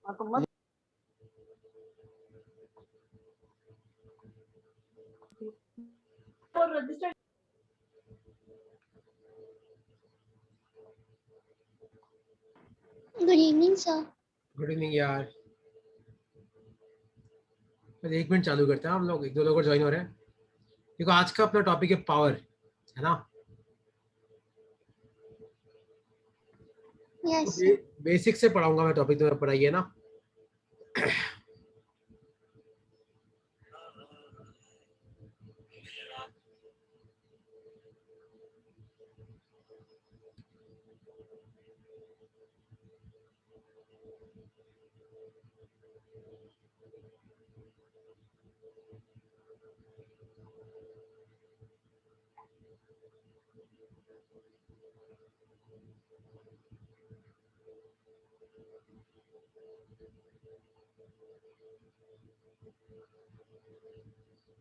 तो मत और register. Good evening sir. Good evening यार। बस 1 मिनट चालू करते हैं, हम लोग 1-2 लोग और ज्वाइन हो रहे हैं। देखो आज का अपना टॉपिक है पावर, है ना। यस तो बेसिक से पढ़ाऊंगा मैं टॉपिक, तुम्हें पढ़ाइए ना।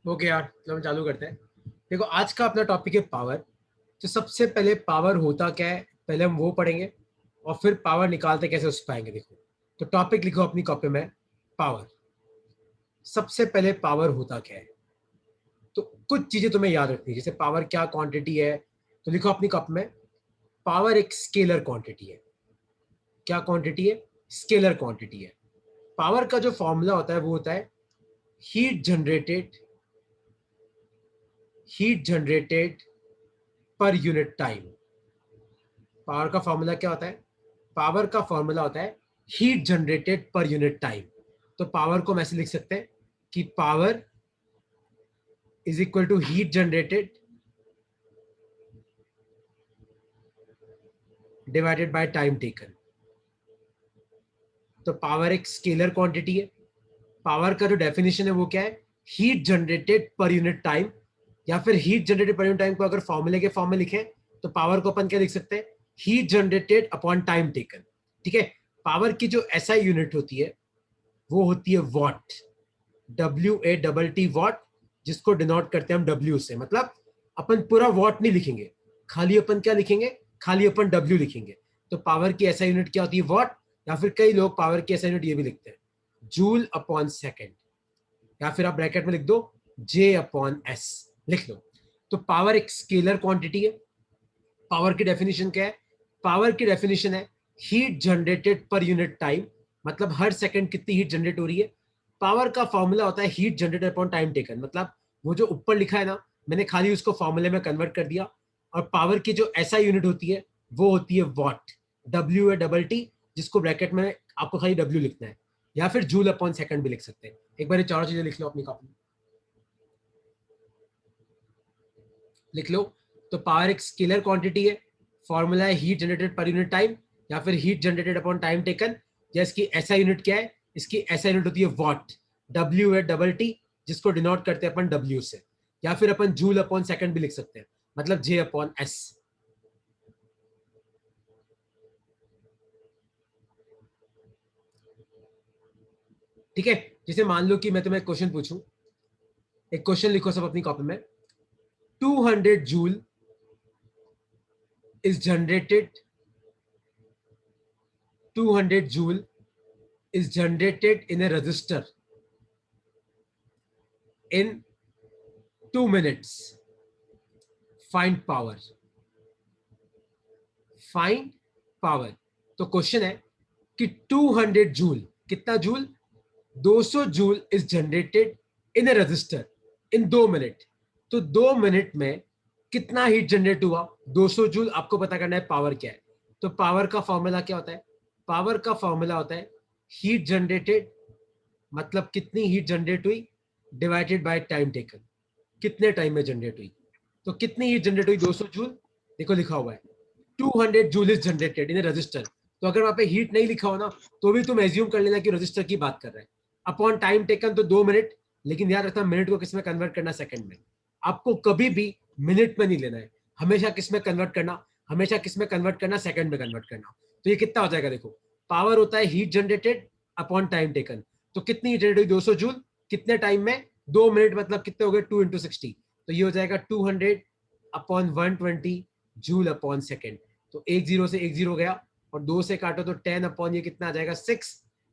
ओके यार, चलो हम चालू करते हैं। देखो आज का अपना टॉपिक है पावर। तो सबसे पहले पावर होता क्या है पहले हम वो पढ़ेंगे, और फिर पावर निकालते कैसे उस पाएंगे। देखो तो टॉपिक लिखो अपनी कॉपी में, पावर। सबसे पहले पावर होता क्या है, तो कुछ चीजें तुम्हें याद रखनी है। जैसे पावर क्या क्वांटिटी है, तो लिखो अपनी कॉपी में, पावर एक स्केलर क्वांटिटी है। क्या क्वांटिटी है? स्केलर क्वांटिटी है। पावर का जो फॉर्मूला होता है वो होता है heat generated per unit time. Power का फॉर्मूला क्या होता है? पावर का फॉर्मूला होता है heat generated per unit time. तो पावर को हम ऐसे लिख सकते हैं कि power is equal to heat generated divided by time taken. तो पावर एक स्केलर क्वांटिटी है। पावर का जो डेफिनेशन है वो क्या है? Heat generated per unit time, या फिर heat generated per unit time को अगर फॉर्मूले के फॉर्म में लिखें तो पावर को अपन क्या लिख सकते हैं? Heat generated upon time taken. ठीक है। पावर की जो एसआई यूनिट होती है वो होती है वॉट, WATT वॉट, जिसको डिनोट करते हैं हम W से। मतलब अपन पूरा वॉट नहीं लिखेंगे, खाली अपन क्या लिखेंगे? खाली अपन W लिखेंगे। तो पावर की एसआई यूनिट क्या होती है? वॉट। या फिर कई लोग पावर की एसआई यूनिट ये भी लिखते हैं, जूल अपॉन सेकेंड, या फिर आप ब्रैकेट में लिख दो J/S लिख लो। तो पावर एक स्केलर क्वांटिटी है। पावर की डेफिनेशन क्या है? पावर की डेफिनेशन है heat generated per unit time, मतलब हर सेकंड कितनी हीट जनरेट हो रही है। पावर का फॉर्मूला होता है heat generated upon time taken. मतलब वो जो ऊपर लिखा है ना, मैंने खाली उसको फॉर्मूले में कन्वर्ट कर दिया। और पावर की जो ऐसा यूनिट होती है वो होती है वॉट, WATT, जिसको ब्रैकेट में आपको खाली W लिखना है, या फिर जूल अपॉन सेकंड भी लिख सकते हैं। एक बार ये चारों चीजें लिख लो अपनी कॉपी में, लिख लो। तो पावर एक स्केलर क्वांटिटी है, फॉर्मूला है heat generated per unit time, या फिर heat generated upon time taken. या इसकी ऐसा यूनिट क्या है? इसकी ऐसा यूनिट होती है वॉट, WATT, जिसको डिनोट करते हैं अपन W से, या फिर अपन जूल अपॉन सेकंड भी लिख सकते हैं, मतलब J/S। ठीक है। जैसे मान लो कि मैं तुम्हें क्वेश्चन पूछूं, एक क्वेश्चन लिखो सब अपनी कॉपी में। 200 joule is generated 200 joule is generated in a resistor in 2 minutes. Find power. Find power. तो क्वेश्चन है कि 200 जूल, कितना joule? 200 joule is generated in A register in 2 minute. तो 2 मिनट में कितना हीट जनरेट हुआ? 200 जूल। आपको पता करना है पावर क्या है। तो पावर का फॉर्मूला क्या होता है? पावर का फॉर्मूला होता है हीट जनरेटेड, मतलब कितनी हीट जनरेट हुई, डिवाइडेड बाय टाइम टेकन, कितने टाइम में जनरेट हुई। तो कितनी हीट जनरेट हुई? 200 जूल। देखो लिखा हुआ है 200 joule is generated in register. तो अगर वहां पे हीट नहीं लिखा हो ना, तो भी तुम एज्यूम कर लेना कि रजिस्टर की बात कर रहे हैं। अपॉन टाइम टेकन तो 2 मिनट, लेकिन याद रखना मिनट को किस में कन्वर्ट करना? सेकंड में। आपको कभी भी मिनट में नहीं लेना है, हमेशा किस में कन्वर्ट करना? हमेशा किस में कन्वर्ट करना? सेकंड में कन्वर्ट करना। तो ये कितना हो जाएगा? देखो पावर होता है heat generated upon time taken. तो कितनी हीट जनरेट हुई? 200 जूल। कितने टाइम में? 2 मिनट। मतलब कितने हो गए? 2 × 60। तो ये हो जाएगा 200 अपॉन 120 जूल अपॉन सेकेंड। तो 1 0 से 1 0 गया, और 2 से काटो तो 10 अपॉन ये कितना आ जाएगा 6,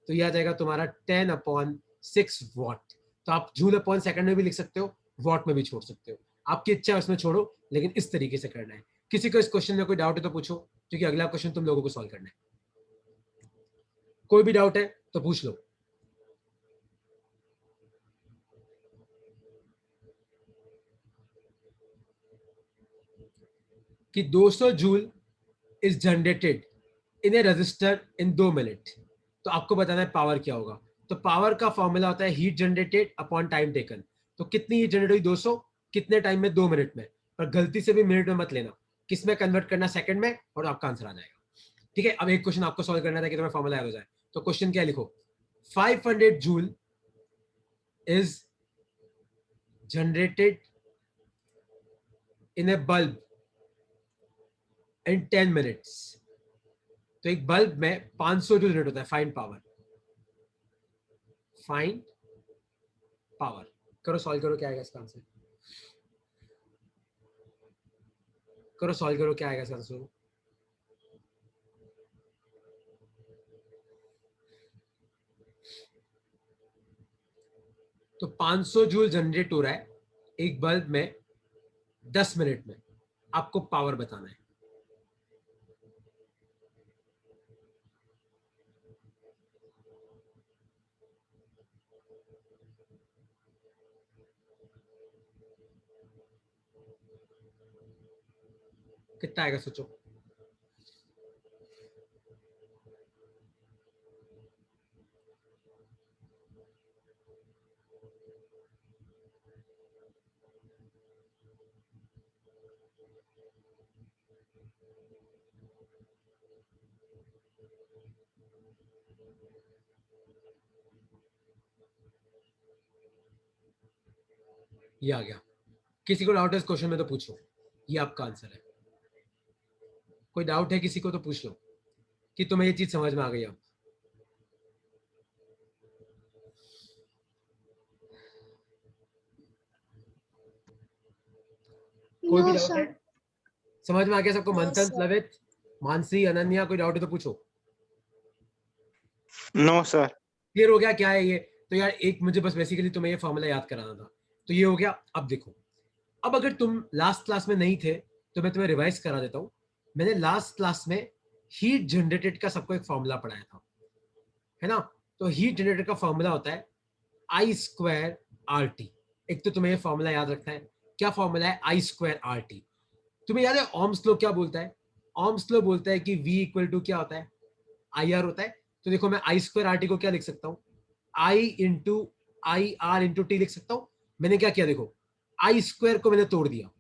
तो ये आ जाएगा तुम्हारा 10 अपॉन 6 वॉट। तो आप जूल अपॉन सेकंड में भी लिख सकते हो, वॉट में भी छोड़ सकते हो, आपकी इच्छा है उसमें छोड़ो, लेकिन इस तरीके से करना है। किसी को इस क्वेश्चन में कोई डाउट है तो पूछो, क्योंकि अगला क्वेश्चन तुम लोगों को सॉल्व करना है। कोई भी डाउट है तो पूछ लो। कि 200 joule is generated in A register in 2 minute, तो आपको बताना है पावर क्या होगा। तो पावर का फॉर्मूला होता है heat generated upon time taken. तो कितनी हीट जनरेट हुई 200, कितने टाइम में, 2 मिनट में। पर गलती से भी मिनट में मत लेना, किस में कन्वर्ट करना, सेकंड में, और आपका आंसर आ जाएगा। ठीक है, अब एक क्वेश्चन आपको सॉल्व करना था कि तुम्हें फॉर्मूला याद हो जाए। तो क्वेश्चन क्या लिखो, 500 joule is generated in A bulb in 10 minutes. तो एक बल्ब में 500 जूल जनरेट होता है। Find power, find power. करो सॉल्व करो, क्या आएगा इसका आंसर, करो सॉल्व करो, क्या आएगा इसका आंसर। तो 500 जूल जनरेट हो रहा है एक बल्ब में 10 मिनट में, आपको पावर बताना है। कितना आएगा सोचो। ये आ गया। किसी को डाउट है इस क्वेश्चन में तो पूछो, ये आपका आंसर है। कोई डाउट है किसी को तो पूछ लो कि तुम्हें ये चीज समझ में आ गई। अब कोई भी नो डाउट है, सर। समझ में आ गया सबको। नो मंथन, सर। लवित, मानसी, अनन्या, कोई डाउट है तो पूछो। No sir. क्लियर हो गया क्या है ये। तो यार एक मुझे बस बेसिकली तुम्हें ये फॉर्मूला याद कराना था, तो ये हो गया। अब देखो, अब अगर तुम लास्ट क्लास में नहीं थे तो मैं तुम्हें रिवाइज करा देता हूं। मैंने लास्ट क्लास में हीट जनरेटेड का सबको एक फॉर्मूला पढ़ाया था, है ना। तो हीट जनरेटेड का फॉर्मूला होता है आई स्क्वायर आर टी। एक तो तुम्हें ये फॉर्मूला याद रखना है। क्या फॉर्मूला है, आई स्क्वायर आर टी। तुम्हें याद है ओम्स लॉ क्या बोलता है। ओम्स लॉ बोलता है कि V इक्वल टू क्या होता है, आई आर होता है। तो देखो मैं आई स्क्वायर आर टी को क्या लिख सकता हूँ, I into I R into T लिख सकता हूँ। मैंने क्या किया देखो, आई स्क्वायर को मैंने तोड़ दिया,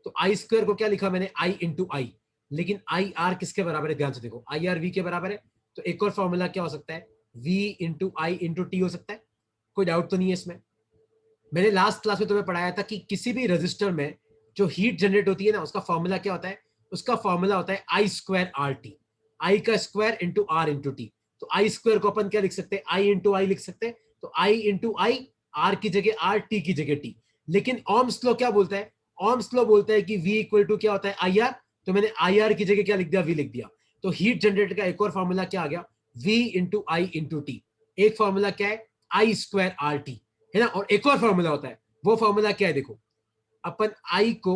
तो आई स्क्वायर को क्या लिखा मैंने, आई इंटू आई। लेकिन आई आर किसके बराबर है, ध्यान से देखो, आई आर वी के बराबर है। तो एक और फॉर्मूला क्या हो सकता है, V इंटू आई इंटू टी हो सकता है। कोई डाउट तो नहीं है इसमें। मैंने लास्ट क्लास में तुम्हें पढ़ाया था कि किसी भी रजिस्टर में जो हीट जनरेट होती है ना, उसका फॉर्मूला क्या होता है, उसका फॉर्मूला होता है I square R T. I का square into R into T. तो आई स्क्वायर को अपन क्या लिख सकते हैं, आई इंटू आई लिख सकते हैं। तो आई इंटू आई, आर की जगह आर, टी की जगह टी। लेकिन ओम्स लॉ क्या बोलता है, ओम्स लॉ बोलता है कि V इक्वल टू क्या होता है, आई आर। तो मैंने आई आर की जगह क्या लिख दिया, V लिख दिया। तो हीट जनरेटर का एक और फॉर्मूला क्या आ गया, V इंटू आई इंटू टी। एक फॉर्मूला क्या है, आई स्क्वायर आर टी, है ना। और एक और फॉर्मूला होता है, वो फॉर्मूला क्या है देखो, अपन आई को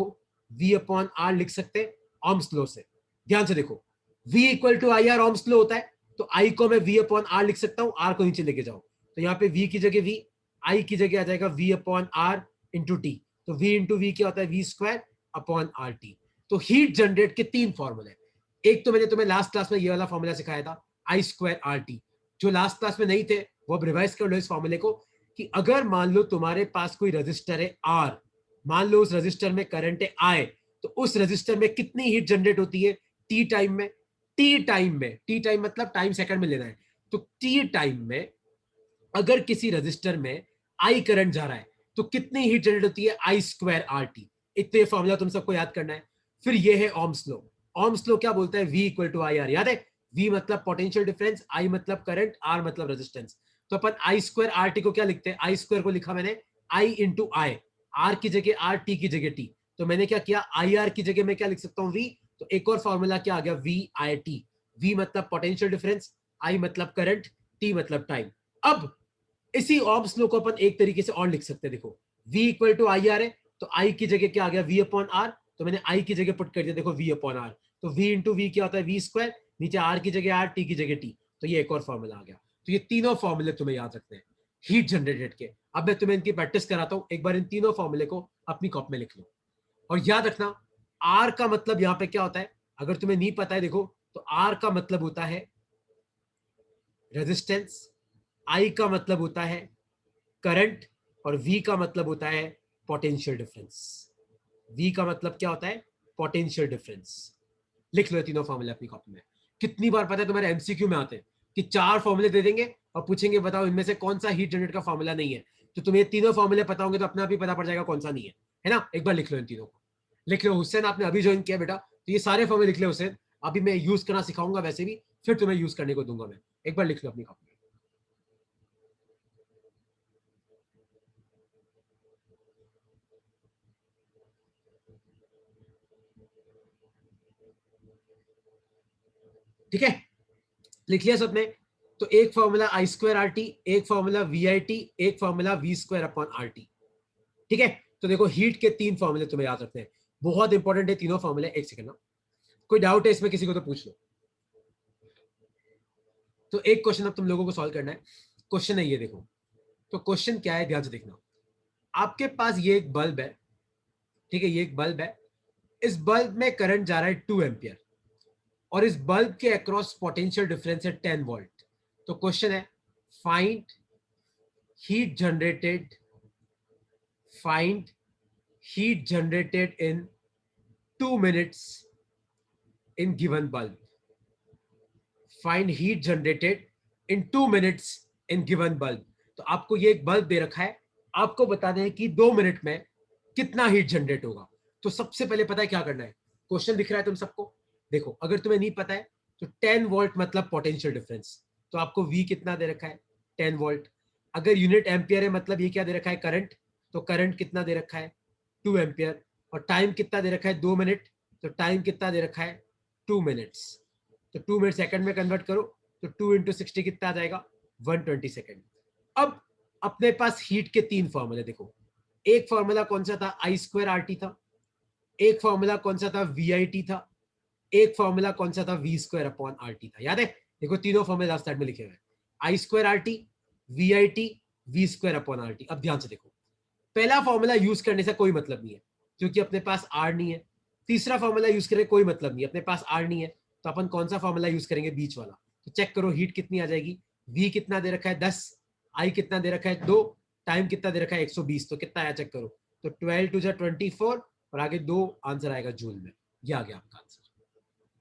V अपॉन आर लिख सकते हैं ओम्स लॉ से। ध्यान से देखो, V equal to I R Ohm's law होता है। तो आई को मैं V अपॉन आर लिख सकता हूं, आर को नीचे लेके जाओ। तो यहाँ पे V की जगह V, आई की जगह आ जाएगा V upon R into T. तो V इंटू वी क्या होता है, V square upon R T. तो हीट जनरेट के 3 फॉर्मूले। एक तो मैंने तुम्हें लास्ट क्लास में ये वाला फॉर्मूला सिखाया था, आई स्क्वायर आर टी। जो लास्ट क्लास में नहीं थे वो अब रिवाइज कर लो इस फॉर्मूले को, कि अगर मान लो तुम्हारे पास कोई रजिस्टर है R, मान लो उस रजिस्टर में करंट है I, तो उस रजिस्टर में कितनी हीट जनरेट होती है, टी टाइम में। टी टाइम में, टी टाइम मतलब टाइम सेकंड में लेना है। तो टी टाइम में अगर किसी रजिस्टर में I करंट जा रहा है तो कितनी हीट जनरेट होती है, आई स्क्वायर आर टी। इतने फॉर्मूला तुम सबको याद करना है। फिर ये है ओम्स लॉ। ओम्स लॉ क्या बोलता है, V equal to I R. याद है, V मतलब पोटेंशियल डिफरेंस, I मतलब करंट, R मतलब रेजिस्टेंस। तो अपन आई स्क्वायर आर टी को क्या लिखते हैं, आई स्क्वायर को लिखा मैंने आई इंटू आई, आर की जगह आर, टी की जगह टी। तो मैंने क्या किया, आई आर की जगह मैं क्या लिख सकता हूँ, V। तो एक और फॉर्मूला क्या आ गया, V आई टी। V मतलब पोटेंशियल डिफरेंस, I मतलब करंट, T मतलब टाइम। अब इसी ऑब्स लॉ को अपन एक तरीके से और लिख सकते हैं, देखो V equal to I R है, तो I की जगह क्या आ गया, V अपॉन आर, तो मैंने I की जगह पुट कर दिया, देखो V अपॉन आर, तो V इंटू वी क्या होता है, V स्क्वायर, नीचे R की जगह R, T की जगह T, तो ये एक और फॉर्मूला आ गया। तो ये तीनों फॉर्मूले तुम्हें याद रखते हैं हीट जनरेटेड के। अब मैं तुम्हें इनकी प्रैक्टिस कराता हूं, एक बार इन तीनों फॉर्मूले को अपनी कॉपी में लिख लो, और याद रखना आर का मतलब यहां पे क्या होता है, अगर तुम्हें नहीं पता है देखो, तो आर का मतलब होता है रेजिस्टेंस, आई का मतलब होता है करंट, और वी का मतलब होता है पोटेंशियल डिफरेंस। वी का मतलब क्या होता है, पोटेंशियल डिफरेंस। लिख लो तीनों फॉर्मूले अपनी कॉपी में। कितनी बार पता है तुम्हारे एमसीक्यू में आते हैं कि 4 फॉर्मूले दे देंगे और पूछेंगे बताओ इनमें से कौन सा हीट जनरेट का फॉर्मूला नहीं है, तो तुम्हें तीनों फॉर्मूले पता होंगे तो अपने आप ही पता पड़ जाएगा कौन सा नहीं है ना। एक बार लिख लो इन तीनों को, लिख लो। हुसैन आपने अभी ज्वाइन किया बेटा, तो ये सारे फॉर्मूले लिख लो हुसैन, अभी मैं यूज करना सिखाऊंगा वैसे भी, फिर तुम्हें यूज करने को दूंगा मैं। एक बार लिख लो अपनी कॉपी में। ठीक है, लिख लिया सबने। तो एक formula I square R T, एक फॉर्मूला वी आई टी, एक formula V square upon R T. ठीक है, तो देखो हीट के 3 फॉर्मूले तुम्हें याद रखते हैं, बहुत इंपॉर्टेंट है तीनों फॉर्मूले। एक सेकंड ना, कोई डाउट है इसमें किसी को तो पूछ लो। तो एक क्वेश्चन अब तुम लोगों को सॉल्व करना है। क्वेश्चन है ये देखो, तो क्वेश्चन क्या है ध्यान से देखना। आपके पास ये एक बल्ब है, ठीक है, ये एक बल्ब है, इस बल्ब में करंट जा रहा है 2 एम्पियर, और इस बल्ब के अक्रॉस पोटेंशियल डिफरेंस है 10 वोल्ट। तो क्वेश्चन है find heat generated, find heat generated in 2 minutes in given bulb, find heat generated in 2 minutes in given bulb। तो आपको ये एक बल्ब दे रखा है, आपको बताना है कि 2 मिनट में कितना हीट जनरेट होगा। तो सबसे पहले पता है क्या करना है, क्वेश्चन दिख रहा है तुम सबको, देखो अगर तुम्हें नहीं पता है तो 10 वोल्ट मतलब पोटेंशियल डिफरेंस, तो आपको V कितना दे रखा है, 10 वोल्ट। अगर यूनिट एम्पियर है मतलब ये क्या दे रखा है, करंट, तो करंट कितना दे रखा है, 2 एम्पियर, और टाइम कितना दे रखा है, 2 मिनट, तो टाइम कितना दे रखा है, 2 मिनट्स। तो 2 मिनट सेकंड में कन्वर्ट करो, तो 2 इंटू 60 कितना आ जाएगा, 120 सेकंड। अब अपने पास हीट के 3 फॉर्मूले देखो, एक फॉर्मूला कौन सा था, आई स्क्वायर आर टी था, एक फॉर्मूला कौन सा था, वी आई टी था, एक फॉर्मूला कौन सा था, V square upon R T था। याद है, देखो तीनों फॉर्मूले लास्ट साइड में लिखे हुए हैं, I square R T, V I T, V square upon R T. अब ध्यान से देखो, पहला फॉर्मूला यूज करने से कोई मतलब नहीं है क्योंकि अपने पास आर नहीं है। तीसरा फॉर्मूला यूज करने कोई मतलब नहीं है, अपने पास आर नहीं है, तो अपन कौन सा फॉर्मूला यूज करेंगे, बीच वाला। तो चेक करो हीट कितनी आ जाएगी, वी कितना दे रखा है 10, आई कितना दे रखा है 2, टाइम कितना दे रखा है 120, तो कितना आया चेक करो, तो 12 टू 24 और आगे 2 आंसर आएगा जूल में। ये आ गया आपका आंसर।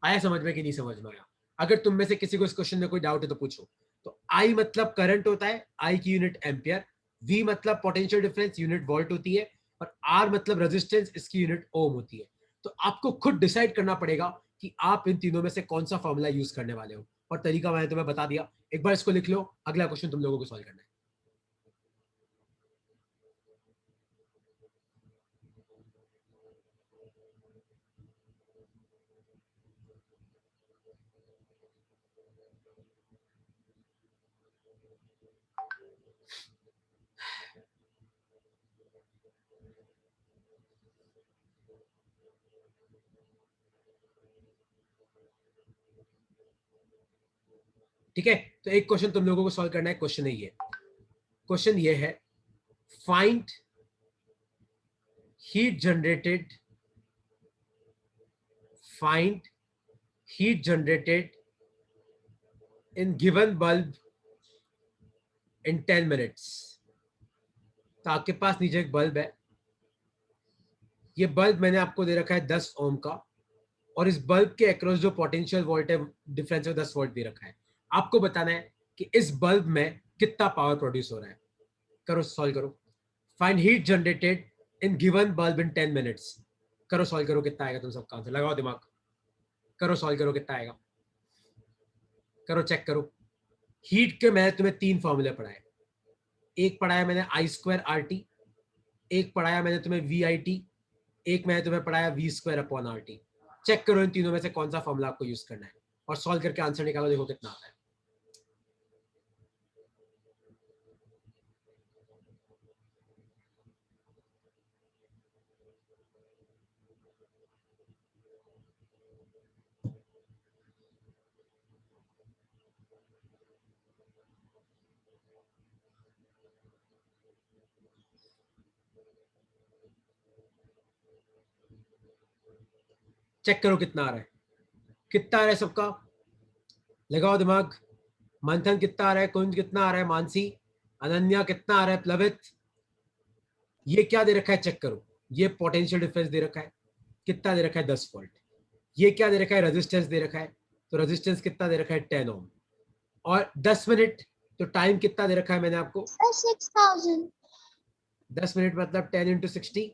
आया समझ में कि नहीं समझ में आया? अगर तुम में से किसी को इस क्वेश्चन में कोई डाउट है तो पूछो। तो आई मतलब करंट होता है, आई की यूनिट एम्पियर, वी मतलब पोटेंशियल डिफरेंस, यूनिट वोल्ट होती है, और आर मतलब रेजिस्टेंस, इसकी यूनिट ओम होती है। तो आपको खुद डिसाइड करना पड़ेगा कि आप इन तीनों में से कौन सा फॉर्मूला यूज करने वाले हो, और तरीका मैंने तुम्हें बता दिया। एक बार इसको लिख लो, अगला क्वेश्चन तुम लोगों को सॉल्व करना है। ठीक है, तो एक क्वेश्चन तुम लोगों को सॉल्व करना है। क्वेश्चन है ये, क्वेश्चन ये है find heat generated, find heat generated in given bulb in 10 minutes। तो आपके पास नीचे एक बल्ब है, ये बल्ब मैंने आपको दे रखा है 10 ओम का, और इस बल्ब के अक्रॉस जो पोटेंशियल वोल्ट है डिफरेंस है 10 वोल्ट दे रखा है। आपको बताना है कि इस बल्ब में कितना पावर प्रोड्यूस हो रहा है। करो सॉल्व करो, find heat generated in given bulb in 10 minutes. करो सॉल्व करो, कितना आएगा तुम सबका आंसर, लगाओ दिमाग, करो सॉल्व करो कितना आएगा, करो चेक करो। हीट के मैंने तुम्हें 3 फॉर्मूले पढ़ाए, एक पढ़ाया मैंने आई स्क्वायर आर टी, एक पढ़ाया मैंने तुम्हें वी आई टी, एक मैंने तुम्हें पढ़ाया V square upon R T. Check करो इन तीनों में से कौन सा फॉर्मूला आपको यूज करना है। और सॉल्व करके आंसर निकालो, देखो कितना आता है। चेक करो कितना आ रहा है, कितना आ रहा है सबका, लगाओ दिमाग। मंथन कितना आ रहा है, कुंज कितना आ रहा है, मानसी, अनन्या कितना आ रहा है, प्लवित, ये क्या दे रखा है चेक करो। ये पोटेंशियल डिफरेंस दे रखा है, कितना दे रखा है 10 वोल्ट। ये क्या दे रखा है, रेजिस्टेंस दे रखा है, तो रेजिस्टेंस कितना दे रखा है 10 ओम। और 10 मिनट, तो टाइम कितना दे रखा है मैंने आपको 6000। 10 मिनट मतलब 10 इंटू 60,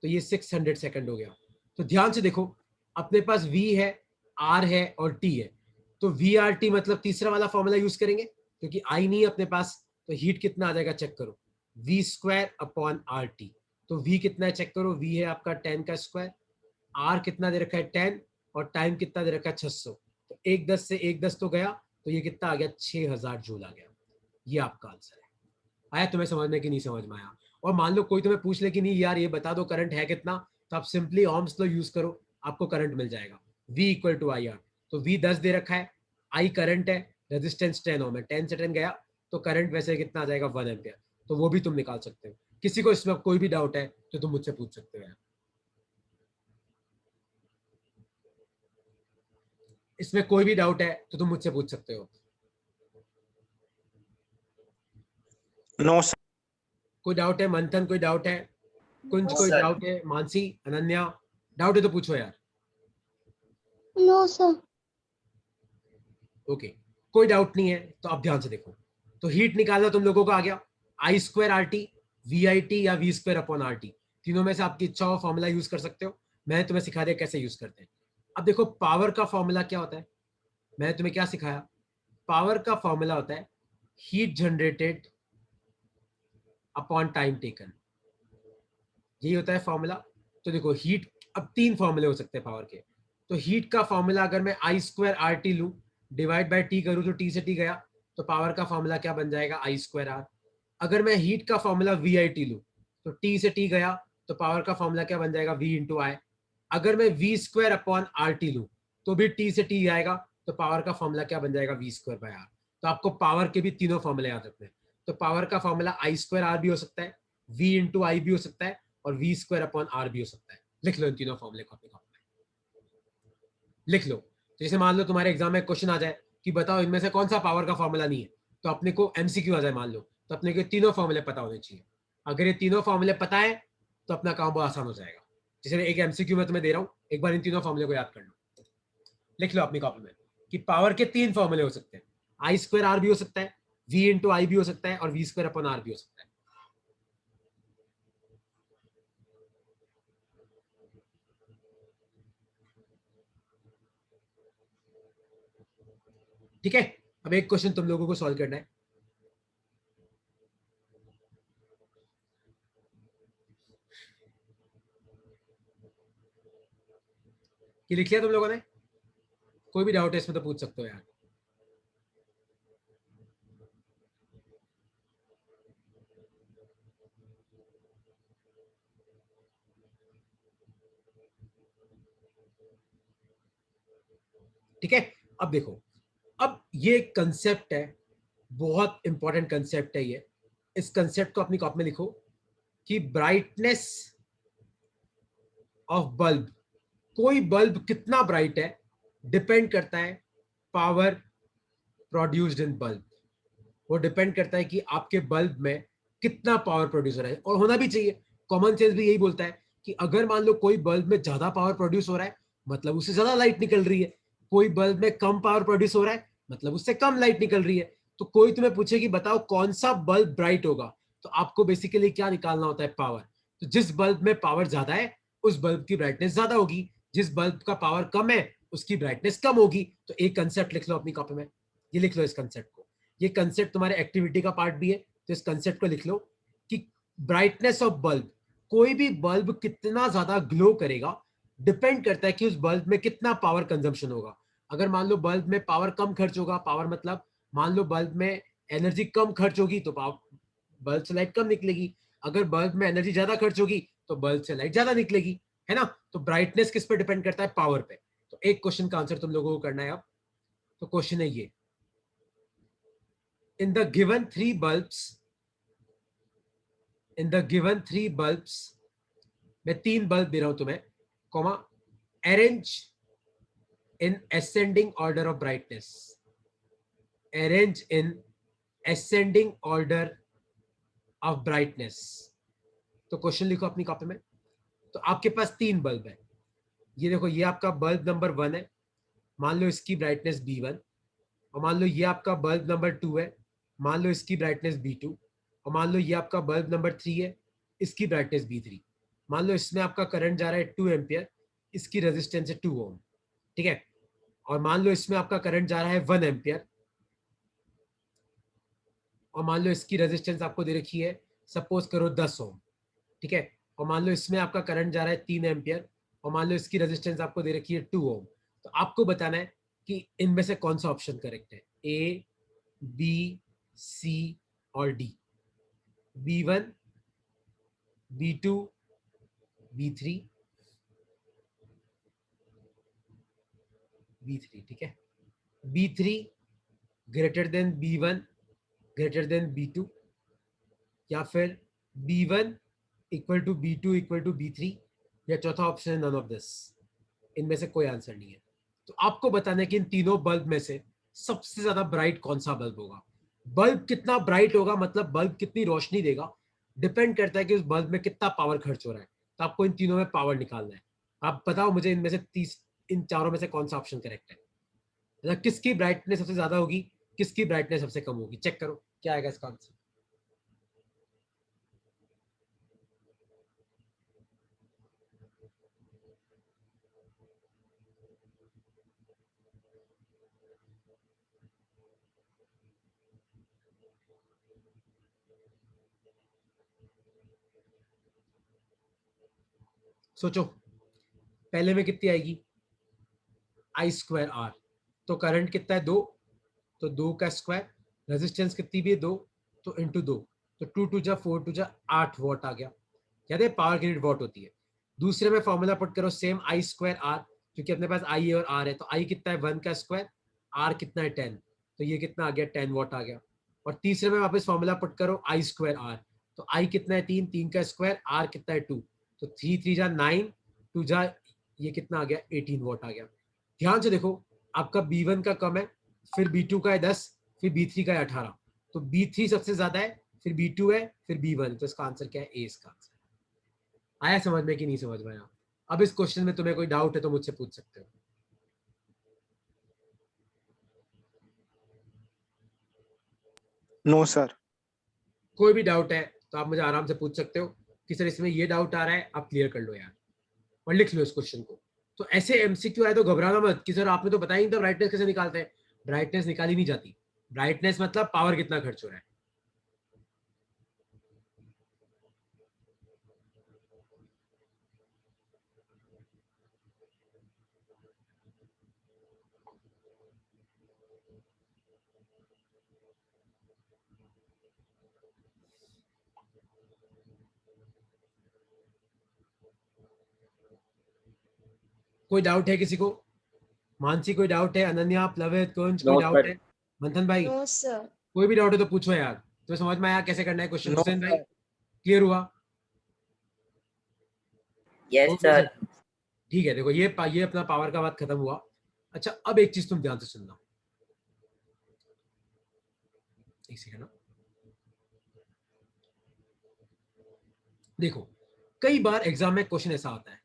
तो ये 600 सेकंड हो गया। तो ध्यान से देखो, अपने पास V है, R है और T है, तो VRT मतलब तीसरा वाला फॉर्मूला यूज करेंगे, क्योंकि I नहीं है अपने पास, तो हीट कितना आ जाएगा चेक करो, V² अपॉन RT। तो V कितना है चेक करो, V है आपका 10 का स्क्वायर, R कितना दे रखा है 10, और टाइम कितना दे रखा है 600, तो 1 10 से 1 10 तो गया, तो ये कितना आ गया 6000 जूल आ गया। ये आपका आंसर है। आया तुम्हें समझ में कि नहीं समझ में आया? और मान लो कोई तुम्हें पूछ ले कि नहीं यार ये बता दो करंट है कितना, तो आप सिंपली ohms लॉ यूज करो, आपको करंट मिल जाएगा, V equal to I R. तो V 10 दे रखा है, I करंट है, रेजिस्टेंस 10 ओम है, 10 से 10 गया, तो करंट वैसे कितना आ जाएगा 1 एम्पियर। तो वो भी तुम निकाल सकते हो। किसी को इसमें कोई भी डाउट है तो तुम मुझसे पूछ सकते हो यार, इसमें कोई भी डाउट है तो तुम मुझसे पूछ सकते हो। No sir. कोई डाउट है मंथन, कोई डाउट है कुंज, कोई सर। डाउट है मानसी, अनन्या, डाउट है तो पूछो यार। No sir. ओके, कोई डाउट नहीं है तो आप ध्यान से देखो। तो हीट निकालना तुम लोगों को आ गया, I² RT, VIT या V² अपॉन RT, तीनों में से आपकी इच्छा हो फॉर्मूला यूज कर सकते हो। मैंने तुम्हें सिखा दिया कैसे यूज करते हैं। अब देखो पावर का फॉर्मूला क्या होता है, मैंने तुम्हें क्या सिखाया, पावर का फॉर्मूला होता है heat generated upon time taken, यही होता है फॉर्मूला। तो देखो हीट, अब 3 फॉर्मूले हो सकते हैं पावर के। तो हीट का फॉर्मूला अगर मैं I² RT लूं, डिवाइड बाय T करूं, तो T से T गया, तो पावर का फॉर्मूला क्या बन जाएगा I² R। अगर मैं हीट का फॉर्मूला VIT लूं, तो T से T गया, तो पावर का फॉर्मूला क्या बन जाएगा V इंटू आई। अगर मैं V² अपॉन RT लूं, तो भी T से T आएगा, तो पावर का फॉर्मूला क्या बन जाएगा V² बाय R। तो आपको पावर के भी तीनों फॉर्मूले याद रखने हैं। तो पावर का फॉर्मूला I² R भी हो सकता है, V इंटू आई भी हो सकता है, और V² अपॉन R भी हो सकता है। लिख लो इन तीनों फॉर्मूले को अपने कॉपी में, लिख लो। तो जैसे मान लो तुम्हारे एग्जाम में क्वेश्चन आ जाए कि बताओ इनमें से कौन सा पावर का फॉर्मूला नहीं है, तो अपने को MCQ आ जाए मान लो, तो अपने को तीनों फॉर्मूले पता होने चाहिए। अगर ये तीनों फॉर्मूले पता है तो अपना काम बहुत आसान हो जाएगा। जैसे एक MCQ में तुम्हें दे रहा हूँ, एक बार इन तीनों फॉर्मूले को याद कर लो, लिख लो अपनी कॉपी में कि पावर के 3 फॉर्मूले हो सकते हैं, I² R भी हो सकता है, V इंटू आई भी हो सकता है, और V² अपॉन R भी हो सकता है। ठीक है, अब एक क्वेश्चन तुम लोगों को सॉल्व करना है। ये लिख लिया तुम लोगों ने? कोई भी डाउट है इसमें तो पूछ सकते हो यार। ठीक है, अब देखो, अब ये कंसेप्ट है, बहुत इंपॉर्टेंट कंसेप्ट है ये। इस कंसेप्ट को अपनी कॉपी में लिखो कि ब्राइटनेस ऑफ बल्ब, कोई बल्ब कितना ब्राइट है डिपेंड करता है पावर प्रोड्यूस्ड इन बल्ब। वो डिपेंड करता है कि आपके बल्ब में कितना पावर प्रोड्यूस हो रहा है, और होना भी चाहिए। कॉमन सेंस भी यही बोलता है कि अगर मान लो कोई बल्ब में ज्यादा पावर प्रोड्यूस हो रहा है, मतलब उससे ज्यादा लाइट निकल रही है। कोई बल्ब में कम पावर प्रोड्यूस हो रहा है, मतलब उससे कम लाइट निकल रही है। तो कोई तुम्हें पूछे कि बताओ कौन सा बल्ब ब्राइट होगा, तो आपको बेसिकली क्या निकालना होता है, पावर। तो जिस बल्ब में पावर ज्यादा है उस बल्ब की ब्राइटनेस ज्यादा होगी, जिस बल्ब का पावर कम है उसकी ब्राइटनेस कम होगी। तो एक कंसेप्ट लिख लो अपनी कॉपी में, ये लिख लो इस कंसेप्ट को। ये कंसेप्ट तुम्हारे एक्टिविटी का पार्ट भी है, तो इस कंसेप्ट को लिख लो कि ब्राइटनेस ऑफ बल्ब, कोई भी बल्ब कितना ज्यादा ग्लो करेगा डिपेंड करता है कि उस बल्ब में कितना पावर कंजम्पशन होगा। अगर मान लो बल्ब में पावर कम खर्च होगा, पावर मतलब मान लो बल्ब में एनर्जी कम खर्च होगी तो बल्ब से लाइट कम निकलेगी, अगर बल्ब में एनर्जी ज्यादा खर्च होगी तो बल्ब से लाइट ज्यादा निकलेगी, है ना। तो ब्राइटनेस किस पे डिपेंड करता है? पावर पे। तो एक क्वेश्चन का आंसर तुम लोगों को करना है अब। तो क्वेश्चन है ये, in the given three bulbs, मैं 3 बल्ब दे रहा हूं तुम्हें, comma, arrange in ascending order of brightness, arrange in ascending order of brightness. तो क्वेश्चन लिखो अपनी कॉपी में। तो आपके पास 3 बल्ब है, ये देखो, ये आपका बल्ब नंबर 1 है, मान लो इसकी ब्राइटनेस B1, और मान लो ये आपका बल्ब नंबर 2 है, मान लो इसकी ब्राइटनेस B2, और मान लो ये आपका बल्ब नंबर 3 है, इसकी ब्राइटनेस B3। मान लो इसमें आपका करंट जा रहा है 2 एम्पियर, इसकी रेजिस्टेंस है 2 ओम, ठीक है। और मान लो इसमें आपका करंट जा रहा है 1 एम्पियर, और मान लो इसकी रेजिस्टेंस आपको दे रखी है, सपोज करो 10 ओम, ठीक है। और मान लो इसमें आपका करंट जा रहा है 3 एम्पियर, और मान लो इसकी रेजिस्टेंस आपको दे रखी है 2 ओम। तो आपको बताना है कि इनमें से कौन सा ऑप्शन करेक्ट है, ए, बी, सी और D. B1, B2, B3, B3, ठीक है। B3 greater than B1 greater than B2, या फिर B1 equal to B2 equal to B3, या चौथा ऑप्शन है नन ऑफ दिस। इनमें से कोई आंसर नहीं है। तो आपको बताना है कि इन तीनों बल्ब में से सबसे ज्यादा ब्राइट कौन सा बल्ब होगा। बल्ब कितना ब्राइट होगा मतलब बल्ब कितनी रोशनी देगा, डिपेंड करता है कि उस बल्ब में कितना पावर खर्च हो रहा है। तो आपको इन तीनों में पावर निकालना है। आप बताओ मुझे इनमें से 30, इन चारों में से कौन सा ऑप्शन करेक्ट है, मतलब किसकी ब्राइटनेस सबसे ज्यादा होगी, किसकी ब्राइटनेस सबसे कम होगी। चेक करो क्या आएगा इसका आंसर। सोचो, पहले में कितनी आएगी, I²R। तो करंट कितना है 2, तो 2 का स्क्वायर, रेजिस्टेंस कितनी भी है 2, तो इंटू 2, तो 2 2 जा 4 2 जा 8 वॉट आ गया। याद है पावर की यूनिट वॉट होती है। दूसरे में फॉर्मूला पुट करो सेम I²R, क्योंकि अपने पास I और R है, तो I कितना है 1 का स्क्वायर, R कितना है 10, तो ये कितना आ गया 10 वॉट आ गया। और तीसरे में वापस फॉर्मूला पुट करो I²R, तो I कितना है 3, 3 का स्क्वायर, R कितना है 2, तो 3 3 जा 9, 2 जा ये कितना आ गया 18 वॉट आ गया। ध्यान से देखो, आपका B1 का कम है, फिर B2 का है 10, फिर B3 का है 18, तो B3 सबसे ज्यादा है, फिर B2 है, फिर B1, तो इसका आंसर क्या है, ए इसका आंसर। आया समझ में कि नहीं समझ में आया? अब इस क्वेश्चन में तुम्हें कोई डाउट है तो मुझसे पूछ सकते हो। No sir. कोई भी डाउट है तो आप मुझे आराम से पूछ सकते हो कि सर इसमें ये डाउट आ रहा है, आप क्लियर कर लो यार, और लिख लो इस क्वेश्चन को। तो ऐसे एमसीक्यू आए तो घबराना मत कि सर आपने तो बताया नहीं था ब्राइटनेस कैसे निकालते हैं। ब्राइटनेस निकाली नहीं जाती, ब्राइटनेस मतलब पावर कितना खर्च हो रहा है। कोई डाउट है किसी को? मानसी कोई डाउट है? अनन्या, प्लवित, कुंज कोई नो डाउट सर। है? मंथन भाई नो सर। कोई भी डाउट है तो पूछो यार। तो समझ में आया कैसे करना है क्वेश्चन? नो हुसैन भाई सर। क्लियर हुआ? Yes okay sir. सर, ठीक है। देखो ये अपना पावर का बात खत्म हुआ। अच्छा अब एक चीज तुम ध्यान से सुनना, एक सेकंड ना। देखो कई बार एग्जाम में क्वेश्चन ऐसा आता है,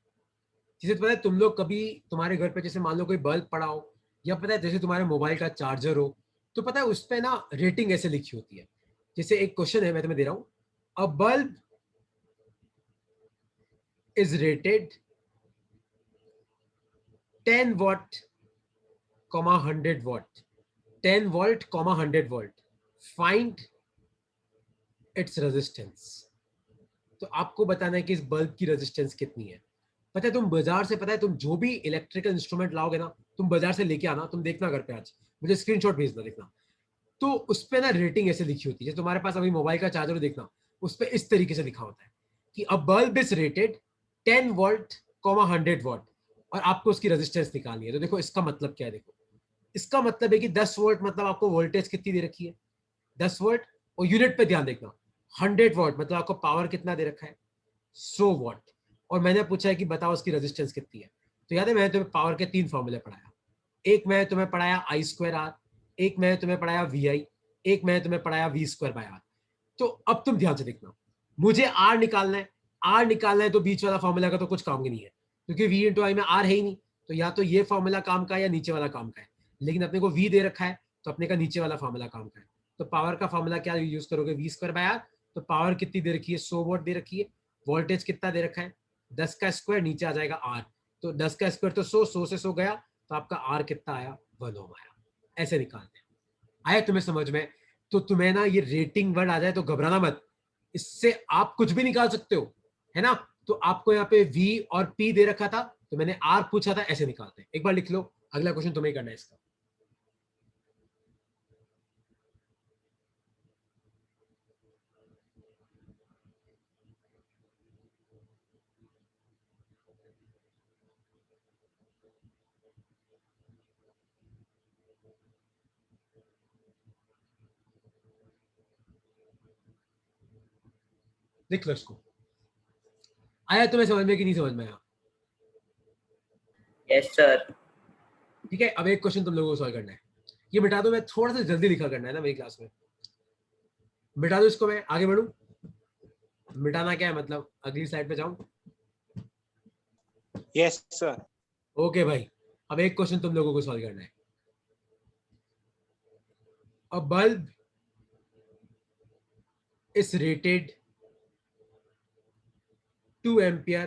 जैसे पता है तुम लोग कभी तुम्हारे घर पे जैसे मान लो कोई बल्ब पड़ा हो, या पता है जैसे तुम्हारे मोबाइल का चार्जर हो, तो पता है उस पे ना रेटिंग ऐसे लिखी होती है। जैसे एक क्वेश्चन है मैं तुम्हें दे रहा हूं, अ bulb is rated 10 what, 100 what, 10 volt, 100 volt, find its resistance. तो आपको बताना है कि इस बल्ब की रेजिस्टेंस कितनी है। पता है तुम बाजार से, पता है तुम जो भी इलेक्ट्रिकल इंस्ट्रूमेंट लाओगे ना, तुम बाजार से लेके आना, तुम देखना घर पे आज, मुझे स्क्रीनशॉट भेजना देखना, तो उस पे ना रेटिंग ऐसे लिखी होती है, जैसे तुम्हारे पास अभी मोबाइल का चार्जर देखना, उस पे इस तरीके से लिखा होता है कि अ bulb is rated 10 volt 100 what, और आपको उसकी रेजिस्टेंस निकालनी है। तो देखो इसका मतलब क्या है, देखो इसका मतलब है कि 10 वोल्ट मतलब आपको वोल्टेज कितनी दे रखी है, 10 वोल्ट, और यूनिट पे ध्यान देखना, 100 वॉट मतलब आपको पावर कितना दे रखा है, 100 वॉट, और मैंने पूछा है कि बताओ उसकी रेजिस्टेंस कितनी है। तो याद है मैंने तुम्हें पावर के 3 फॉर्मूले पढ़ाया, एक मैंने तुम्हें पढ़ाया आई स्क्वायर आर, एक मैंने तुम्हें पढ़ाया वी आई, एक मैंने तुम्हें पढ़ाया वी स्क्वायर बाय आर। तो अब तुम ध्यान से देखना, मुझे आर निकालना है, आर निकालना है तो बीच वाला फॉर्मूला का तो कुछ काम ही नहीं है, क्योंकि वी इंटू आई में आर है ही नहीं, तो या तो ये फॉर्मूला काम का है या नीचे वाला काम का है, लेकिन अपने को वी दे रखा है तो अपने का नीचे वाला फॉर्मूला काम का है। तो पावर का फॉर्मूला क्या यूज करोगे, वी स्क्वायर बाय आर। तो पावर कितनी दे रखी है, 100 वोल्ट दे रखी है, वोल्टेज कितना दे रखा है 10 का स्क्वायर, नीचे आ जाएगा आर, तो 10 का स्क्वायर तो 100, 100 से 100 गया, तो आपका आर कितना आया, 1 ओम आया। ऐसे निकालते हैं, आया तुम्हें समझ में? तो तुम्हें ना ये रेटिंग वर्ड आ जाए तो घबराना मत, इससे आप कुछ भी निकाल सकते हो, है ना। तो आपको यहाँ पे V और P दे रखा था, तो मैंने R पूछा था, ऐसे निकालते हैं। एक बार लिख लो, अगला क्वेश्चन तुम्हें करना है इसका। लिख लो इसको, आया तुम्हें समझ में कि नहीं समझ में आया? Yes sir. ठीक है, अब एक क्वेश्चन तुम लोगों को सॉल्व करना है, ये मिटा दो, मैं थोड़ा सा जल्दी लिखा करना है ना मेरी क्लास में, मिटा दो इसको, मैं आगे बढ़ू। मिटाना क्या है मतलब, अगली स्लाइड पे जाऊं? Yes, sir. ओके भाई, अब एक क्वेश्चन तुम लोगों को सॉल्व करना है। अ bulb is rated 2 ampere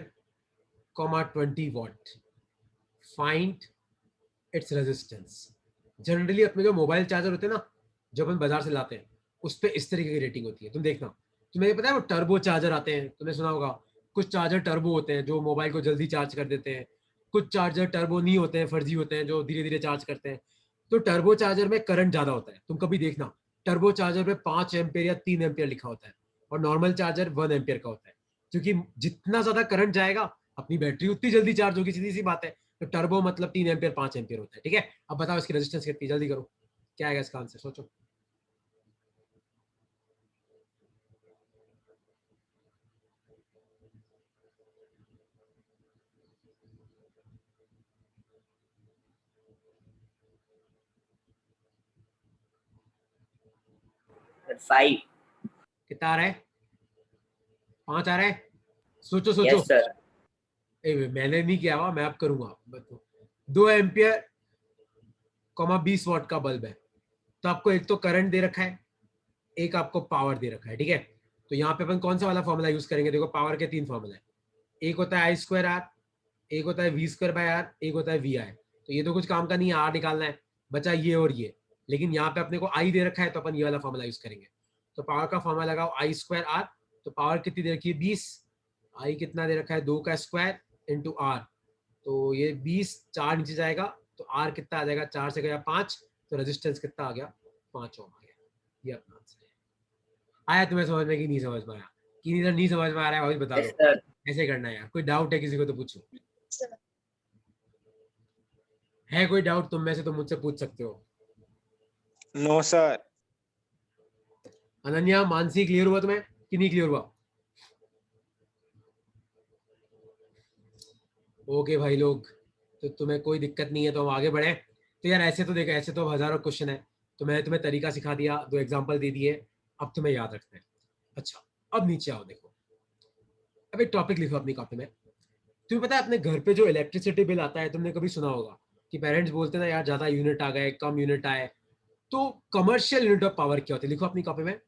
20 what, find its resistance. Generally अपने जो मोबाइल चार्जर होते हैं ना, जो अपन बाजार से लाते हैं, उस पर इस तरीके की रेटिंग होती है, तुम देखना। तुम्हें पता है वो टर्बो चार्जर आते हैं, तुमने सुना होगा, कुछ चार्जर टर्बो होते हैं जो मोबाइल को जल्दी चार्ज कर देते हैं, कुछ चार्जर टर्बो नहीं होते हैं, फर्जी होते हैं जो धीरे धीरे चार्ज करते हैं। तो टर्बो चार्जर में करंट ज्यादा होता है, तुम कभी देखना टर्बो चार्जर में 5 एम्पियर या 3 एम्पियर लिखा होता है, और नॉर्मल चार्जर 1 एम्पियर का होता है, क्योंकि जितना ज्यादा करंट जाएगा अपनी बैटरी उतनी जल्दी चार्ज होगी, सीधी सी बात है। तो टर्बो मतलब 3 एम्पियर 5 एम्पियर होता है, ठीक है। अब बताओ इसकी रेजिस्टेंस कितनी, जल्दी करो, क्या आएगा इसका आंसर, सोचो। फाइव। कितना आ रहा है, 5 आ रहा है, सोचो सोचो। Yes sir. मैंने नहीं किया हुआ, मैं अब करूंगा, बताओ। 2 एम्पियर 20 वॉट का बल्ब है, तो आपको एक तो करंट दे रखा है, एक आपको पावर दे रखा है, ठीक है। तो यहाँ पे अपन कौन सा वाला फॉर्मूला यूज करेंगे, देखो पावर के 3 फॉर्मूला है, एक होता है आई स्क्वायर आर, एक होता है वी स्क्वायर बाय आर, एक होता है वी आई। तो ये तो कुछ काम का नहीं है, आर निकालना है, बचा ये और ये, लेकिन यहाँ पे अपने को आई दे रखा है, तो अपन ये वाला फॉर्मूला यूज करेंगे। तो पावर का फॉर्मूला लगाओ आई स्क्वायर आर, तो पावर कितनी दे रखी है 20, आई कितना दे रखा है 2 का स्क्वायर इंटू आर, तो ये 20, 4 नीचे जाएगा, तो आर कितना आ जाएगा, 4 से गया 5, तो रेजिस्टेंस कितना आ गया, 5 ओम आ गया। ये अपना आंसर है। आया तुम्हें समझ में कि नहीं समझ में आया? कि नहीं समझ में आ रहा है, भाई बता यस दो, सर। ऐसे करना है यार। कोई डाउट है किसी को तो पूछो, है कोई डाउट तुम में से तो मुझसे पूछ सकते हो। No, sir. Ananya, Mansi, clear हुआ तुम्हें कि नहीं क्लियर हुआ? ओके भाई लोग, तो तुम्हें कोई दिक्कत नहीं है तो हम आगे बढ़े। तो यार ऐसे तो देखो, ऐसे तो हजारों क्वेश्चन है, तो मैंने तुम्हें तरीका सिखा दिया, 2 एग्जांपल दे दिए, अब तुम्हें याद रखना है। अच्छा, अब नीचे आओ, देखो अब एक टॉपिक लिखो अपनी कॉपी में। तुम्हें पता है अपने घर पे जो इलेक्ट्रिसिटी बिल आता है, तुमने कभी सुना होगा कि पेरेंट्स बोलते हैं ना यार ज्यादा यूनिट आ गए, कम यूनिट आए। तो कमर्शियल यूनिट ऑफ पावर क्या होती है, लिखो अपनी कॉपी में,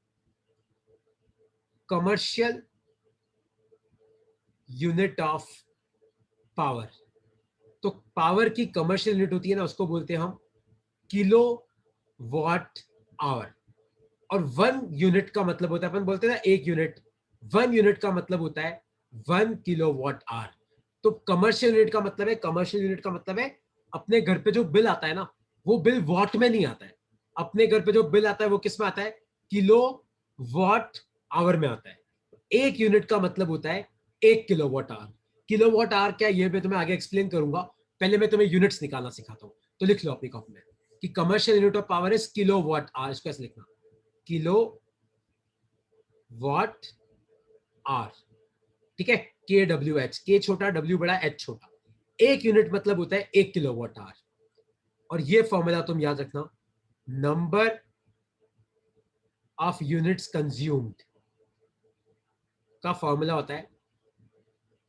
कमर्शियल यूनिट ऑफ पावर। तो पावर की कमर्शियल यूनिट होती है ना, उसको बोलते हैं हम किलो वॉट आवर। और 1 यूनिट का मतलब होता है, अपन बोलते हैं ना 1 यूनिट, 1 यूनिट का मतलब होता है 1 किलो वॉट आवर। तो कमर्शियल यूनिट का मतलब है, कमर्शियल यूनिट का मतलब है अपने घर पे जो बिल आता है ना, वो बिल वॉट में नहीं आता है। अपने घर पे जो बिल आता है वो किस में आता है? किलो वॉट आवर में आता है। एक यूनिट का मतलब होता है 1 किलोवाट आवर। किलोवाट आवर क्या है ये मैं तुम्हें आगे एक्सप्लेन करूंगा, पहले मैं तुम्हें यूनिट्स निकालना सिखाता हूं। तो लिख लो अपनी कॉपी में कि commercial unit of power is kilowatt hour. इसको ऐसे लिखना, किलो वॉट आर, ठीक है। के डब्ल्यू एच, के छोटा डब्ल्यू बड़ा एच छोटा। एक यूनिट मतलब होता है 1 किलोवाट आवर। और ये फॉर्मूला तुम याद रखना, नंबर ऑफ यूनिट्स कंज्यूम्ड का फॉर्मूला होता है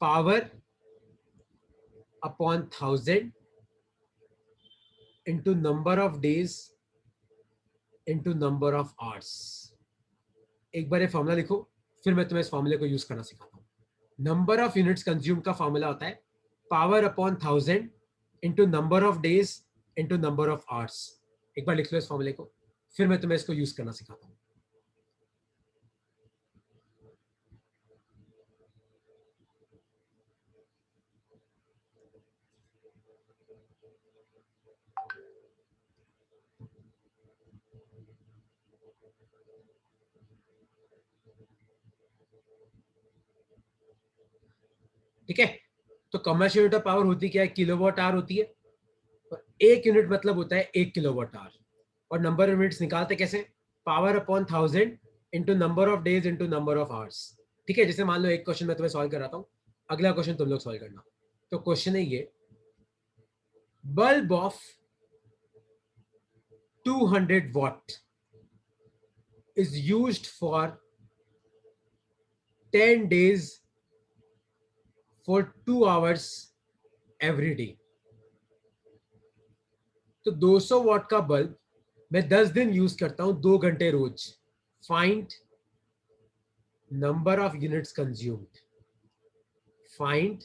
power upon 1000 into number of days into number of hours. एक बार ये फॉर्मूला लिखो, फिर मैं तुम्हें इस फॉर्मूले को यूज करना सिखाता हूं। नंबर ऑफ यूनिट्स कंज्यूम का फॉर्मूला होता है power upon 1000 into number of days into number of hours. एक बार लिख लो इस फॉर्मूले को, फिर मैं तुम्हें इसको यूज करना सिखाता हूं। ठीक है, तो कमर्शियल यूनिट ऑफ पावर होती क्या है? किलोवाट आवर होती है। और एक यूनिट मतलब होता है 1 किलोवाट आवर। और नंबर ऑफ यूनिट्स निकालते कैसे? Power upon 1000 into number of days into number of hours. ठीक है, जैसे मान लो एक क्वेश्चन मैं तुम्हें सॉल्व कराता हूँ, अगला क्वेश्चन तुम लोग सॉल्व करना। तो क्वेश्चन है ये, bulb of 200 watt is used for 10 days for 2 hours every day। तो 200 वॉट का बल्ब मैं 10 दिन यूज करता हूं, 2 घंटे रोज। Find number of units consumed, find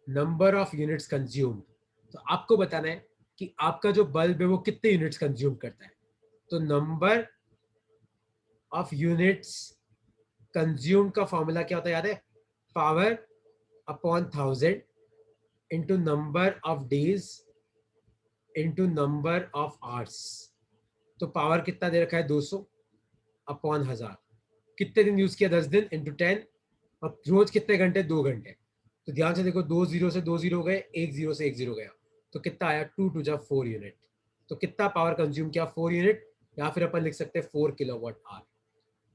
number of units consumed. तो आपको बताना है कि आपका जो बल्ब है वो कितने यूनिट्स कंज्यूम करता है। तो नंबर ऑफ यूनिट्स कंज्यूम का फॉर्मूला क्या होता है याद है? Power upon 1000 into number of days into number of hours. तो पावर कितना दे रखा है? 200 अपॉन 1000। कितने दिन यूज किया? 10 दिन इंटू 10। और रोज कितने घंटे? 2 घंटे। तो ध्यान से देखो, 2 जीरो से 2 जीरो गए, 1 जीरो से 1 जीरो गया, तो कितना आया? 2 टू जा 4 यूनिट। तो कितना पावर कंज्यूम किया? 4 यूनिट। या फिर अपन लिख सकते हैं 4 किलोवाट आवर।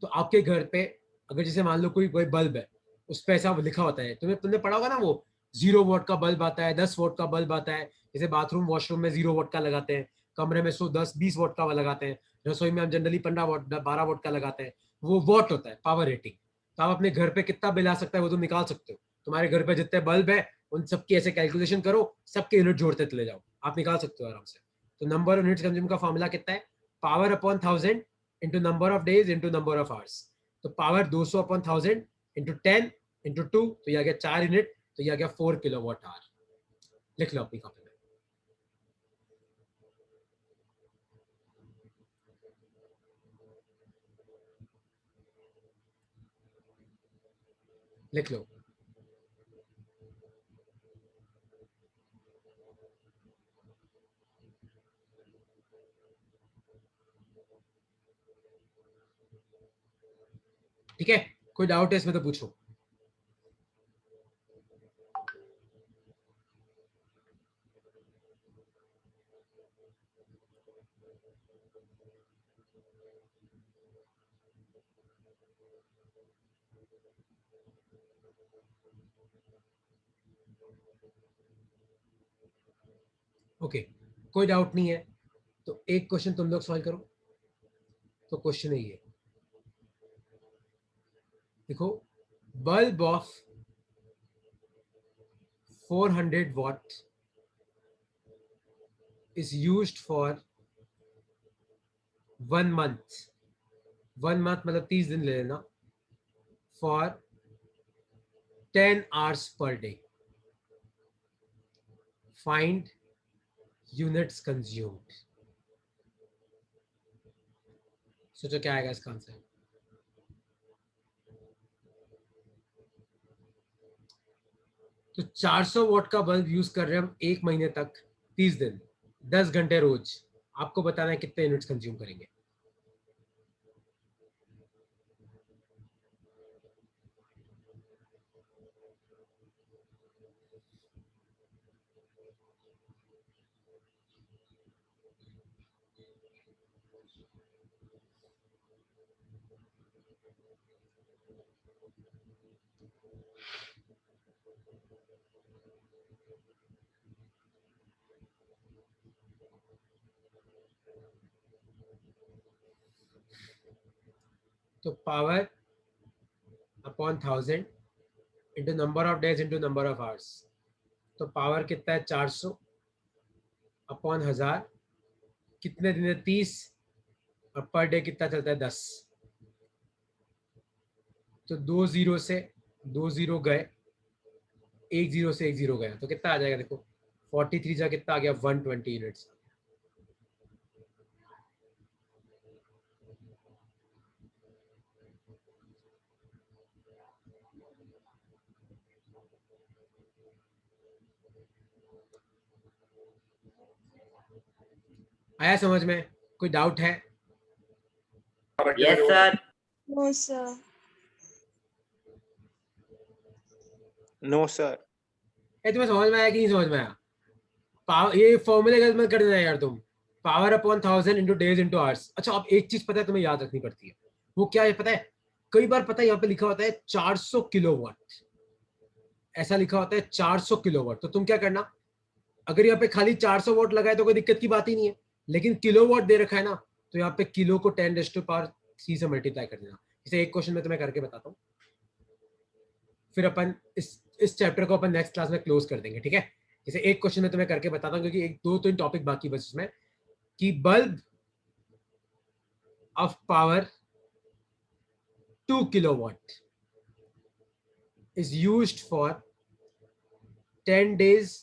तो आपके घर पे अगर जैसे मान लो कोई कोई बल्ब है, उस पर ऐसा लिखा होता है, तुम्हें तुमने पढ़ा होगा ना, वो 0 वॉट का बल्ब आता है, 10 वॉट का बल्ब आता है। जैसे बाथरूम वॉशरूम में 0 वॉट का लगाते हैं, कमरे में 110-20 वॉट का लगाते हैं, रसोई में हम जनरली 15 वॉट 12 वॉट का लगाते हैं। वो वॉट होता है, पावर रेटिंग। तो आप अपने घर पे कितना बिल आ सकता है वो तुम निकाल सकते हो। तुम्हारे घर पे जितने बल्ब है उन सबकी ऐसे कैलकुलेशन करो, सबके यूनिट जोड़ते चले जाओ, आप निकाल सकते हो आराम से। तो नंबर ऑफ यूनिट्स कंज्यूम का फॉर्मूला कितना है? Power upon 1000 into number of days into number of hours. तो पावर 200 अपॉन 1000 इंटू 10 इंटू 2, तो ये आ गया 4 यूनिट। तो ये आ गया 4 किलोवाट आवर। लिख लो अपनी कॉपी में, लिख लो। ठीक है, कोई डाउट है इसमें तो पूछो। ओके, कोई डाउट नहीं है तो एक क्वेश्चन तुम लोग सॉल्व करो। तो क्वेश्चन है ये, देखो, bulb of 400 watt is used for 1 month। 1 month मतलब 30 दिन ले लेना, for 10 hours per day. Find units consumed. सोचो क्या आएगा इसका आंसर। तो 400 वॉट का बल्ब यूज कर रहे हैं हम 1 महीने तक, 30 दिन, 10 घंटे रोज। आपको बताना है कितने यूनिट्स कंज्यूम करेंगे। तो power upon 1000 into number of days into number of hours. तो पावर कितना है 400 अपॉन 1000, कितने दिन है 30, और पर डे कितना चलता है 10। तो 2 जीरो से 2 जीरो गए, 1 जीरो से 1 जीरो गया, तो कितना आ जाएगा देखो, 43 जा कितना आ गया 120 यूनिट्स। आया समझ में? कोई डाउट है? Yes sir. No sir. No sir. तुम्हें समझ में आया कि नहीं समझ में आया? पावर, ये फॉर्मूले गलत मत कर देना यार तुम। Power upon 1000 into days into hours. अच्छा, अब एक चीज पता है तुम्हें याद रखनी पड़ती है, वो क्या है पता है? कई बार पता है यहाँ पे लिखा होता है 400 किलोवाट, ऐसा लिखा होता है 400 किलोवाट। तो तुम क्या करना, अगर यहाँ पे खाली 400 वॉट लगा है तो कोई दिक्कत की बात ही नहीं है, लेकिन किलोवाट दे रखा है ना, तो यहाँ पे किलो को 10⁻³ से मल्टीप्लाई कर देना। इसे एक क्वेश्चन में तुम्हें करके बताता हूँ, फिर अपन इस चैप्टर को अपन नेक्स्ट क्लास में क्लोज कर देंगे, ठीक है? जैसे एक क्वेश्चन में तुम्हें करके बताता हूँ, क्योंकि एक दो तीन टॉपिक बाकी बस इसमें, कि bulb of power 2 kilowatt is used for 10 days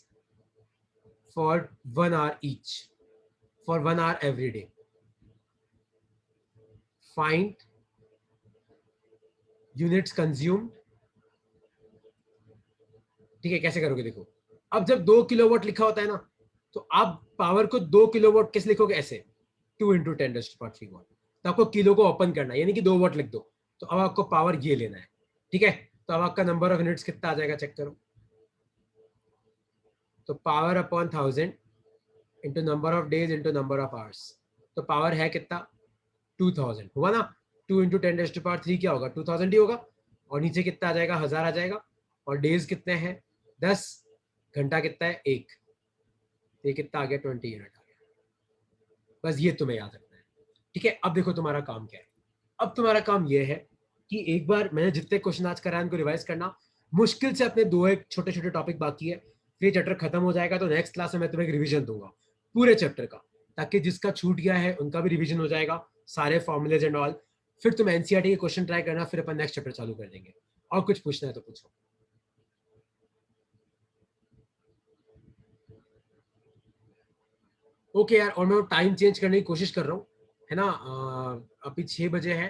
for 1 hour each, for 1 hour every day. Find units consumed. ठीक है, कैसे करोगे देखो, अब जब 2 किलोवाट लिखा होता है ना, तो आप पावर को 2 किलोवाट कैसे लिखोगे? ऐसे 2 इंटू 10⁻³ वॉट। तो आपको किलो को ओपन करना है, यानी कि 2 वॉट लिख दो। तो अब आपको पावर ये लेना है, ठीक है? तो अब आपका नंबर ऑफ यूनिट्स कितना आ जाएगा, चेक करो। तो power upon 1000 into number of days into number of hours. तो पावर है कितना, 2000 हुआ ना। 2 इंटू 10⁻³ क्या होगा, 2000 ही होगा। और नीचे कितना आ जाएगा, 1000 आ जाएगा। और डेज कितने हैं 10, घंटा कितना है 1, ये कितना आ गया 20 यूनिट आ गया। बस ये तुम्हें याद रखना है, ठीक है? अब देखो तुम्हारा काम क्या है। अब तुम्हारा काम ये है कि एक बार मैंने जितने क्वेश्चन आज कराए उनको रिवाइज करना। मुश्किल से अपने 2-1 छोटे छोटे टॉपिक बाकी है, फिर चैप्टर खत्म हो जाएगा। तो नेक्स्ट क्लास में मैं तुम्हें एक रिवीजन दूंगा पूरे चैप्टर का, ताकि जिसका छूट गया है उनका भी रिवीजन हो जाएगा, सारे फॉर्मुलेज एंड ऑल। फिर तुम एनसीईआरटी के क्वेश्चन ट्राई करना, फिर अपन नेक्स्ट चैप्टर चालू कर देंगे। और कुछ पूछना है तो पूछो। ओके यार, और मैं टाइम चेंज करने की कोशिश कर रहा हूँ, है ना? अभी 6 बजे है,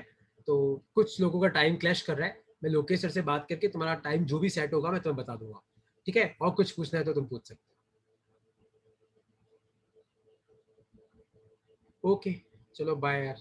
तो कुछ लोगों का टाइम क्लैश कर रहा है। मैं लोकेश सर से बात करके तुम्हारा टाइम जो भी सेट होगा मैं तुम्हें बता दूंगा, ठीक है? और कुछ पूछना है तो तुम पूछ सकते हो। ओके, चलो बाय यार।